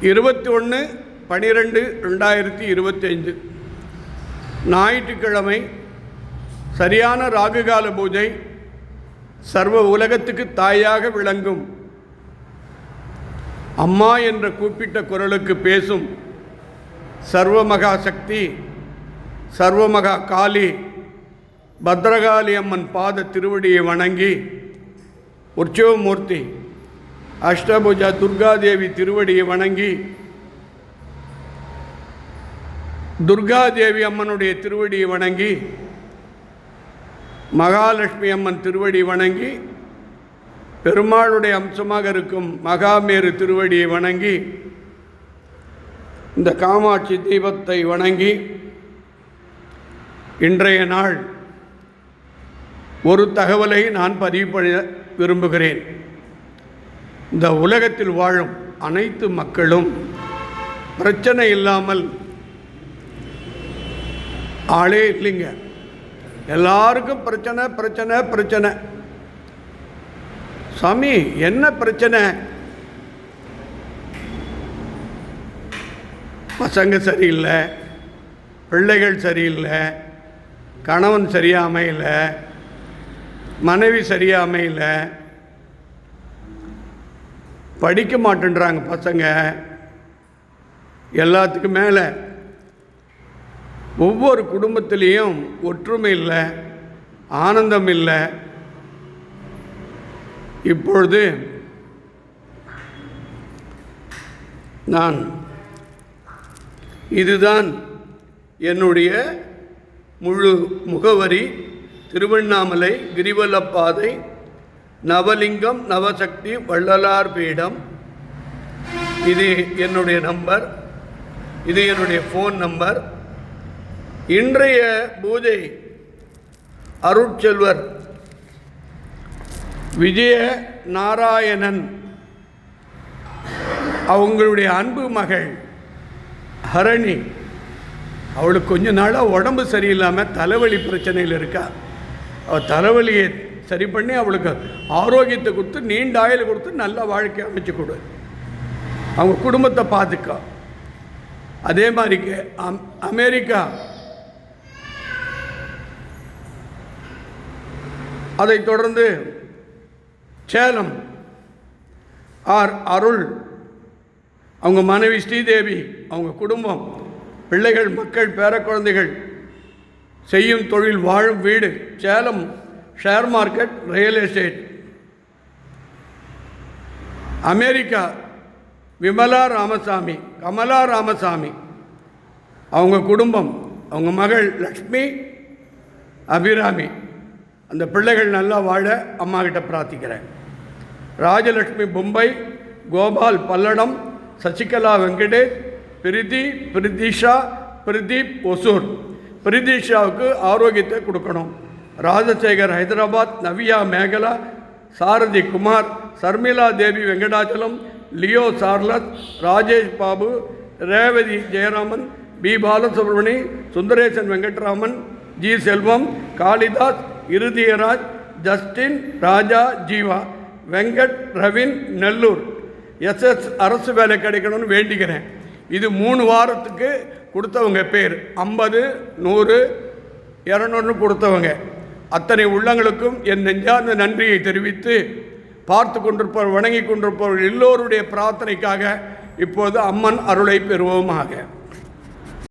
21/12/2025 ஞாயிற்றுக்கிழமை சரியான ராகுகால பூஜை. சர்வ உலகத்துக்கு தாயாக விளங்கும் அம்மா என்ற கூப்பிட்ட குரலுக்கு பேசும் சர்வமகா சக்தி, சர்வமகா காளி, பத்ரகாளி அம்மன் பாத திருவடியை வணங்கி, உற்சவமூர்த்தி அஷ்டபுஜா துர்காதேவி திருவடியை வணங்கி, துர்காதேவி அம்மனுடைய திருவடியை வணங்கி, மகாலட்சுமி அம்மன் திருவடி வணங்கி, பெருமாளுடைய அம்சமாக இருக்கும் மகாமேரு திருவடியை வணங்கி, இந்த காமாட்சி தெய்வத்தை வணங்கி, இன்றைய நாள் ஒரு தகவலை நான் பதிவு பண்ண விரும்புகிறேன். இந்த உலகத்தில் வாழும் அனைத்து மக்களும் பிரச்சனை இல்லாமல் ஆளே இல்லைங்க. எல்லாருக்கும் பிரச்சனை பிரச்சனை பிரச்சனை. சாமி என்ன பிரச்சனை? பசங்க சரியில்லை, பிள்ளைகள் சரியில்லை, கணவன் சரியாக அமையலை, மனைவி சரியாக அமையலை, படிக்க மாட்டேன்றாங்க பசங்க. எல்லாத்துக்கும் மேலே ஒவ்வொரு குடும்பத்திலையும் ஒற்றுமை இல்லை, ஆனந்தம் இல்லை. இப்பொழுது நான் இதுதான் என்னுடைய முழு முகவரி. திருவண்ணாமலை கிரிவலப்பாதை, நவலிங்கம் நவசக்தி வள்ளலார் பீடம். இது என்னுடைய நம்பர், இது என்னுடைய ஃபோன் நம்பர். இன்றைய பூஜை அருட்செல்வர் விஜய நாராயணன் அவங்களுடைய அன்பு மகள் ஹரணி. அவளுக்கு கொஞ்ச நாளாக உடம்பு சரியில்லாமல் தலைவலி பிரச்சனையில் இருக்கா. அவள் தலைவலியை சரி பண்ணி அவளுக்கு ஆரோக்கியத்தை கொடுத்து, நீண்ட ஆயுள் கொடுத்து, நல்ல வாழ்க்கை அமைச்சு கொடு. அவங்க குடும்பத்தை பார்த்துக்கோ. அதே மாதிரி அமெரிக்கா, அதைத் தொடர்ந்து சேலம் அருள், அவங்க மனைவி ஸ்ரீதேவி, அவங்க குடும்பம், பிள்ளைகள், மக்கள், பேரக்குழந்தைகள், செய்யும் தொழில், வாழும் வீடு Salem share market, real estate. America Vimala Ramasamy, Kamala Ramasamy, அவங்க குடும்பம், அவங்க மகள் லக்ஷ்மி, அபிராமி, அந்த பிள்ளைகள் நல்லா வாழ அம்மாக்கிட்ட பிரார்த்திக்கிறேன். ராஜலக்ஷ்மி மும்பை, கோபால் பல்லடம், சசிகலா வெங்கடேஷ், பிரிதிஷா, பிரதீப் ஒசூர். பிரிதிஷாவுக்கு ஆரோக்கியத்தை கொடுக்கணும். Rajasekar Hyderabad, Navya Mekala, Sarathi Kumar, Sharmila Devi Venkatachalam, Leo Charles, Rajesh Babu, Revathi Jayaraman, P Balasubramani, Sundaresan Venkatraman, G Selvam, Kalidas, Irudhayaraj, Justin, Raja, Jeeva, Venkat, Ravin, Nellore. SS அரசு வேலை கிடைக்கணும்னு வேண்டிக்கிறேன். இது 3 வாரத்துக்கு கொடுத்தவங்க பேர். 50, 100, 200 கொடுத்தவங்க. அத்தனை உள்ளங்களுக்கும் என் நெஞ்சார்ந்த நன்றியை தெரிவித்து, பார்த்து கொண்டிருப்பவர், வணங்கி கொண்டிருப்பவர்கள் எல்லோருடைய பிரார்த்தனைக்காக இப்போது அம்மன் அருளை பெறுவோமாக.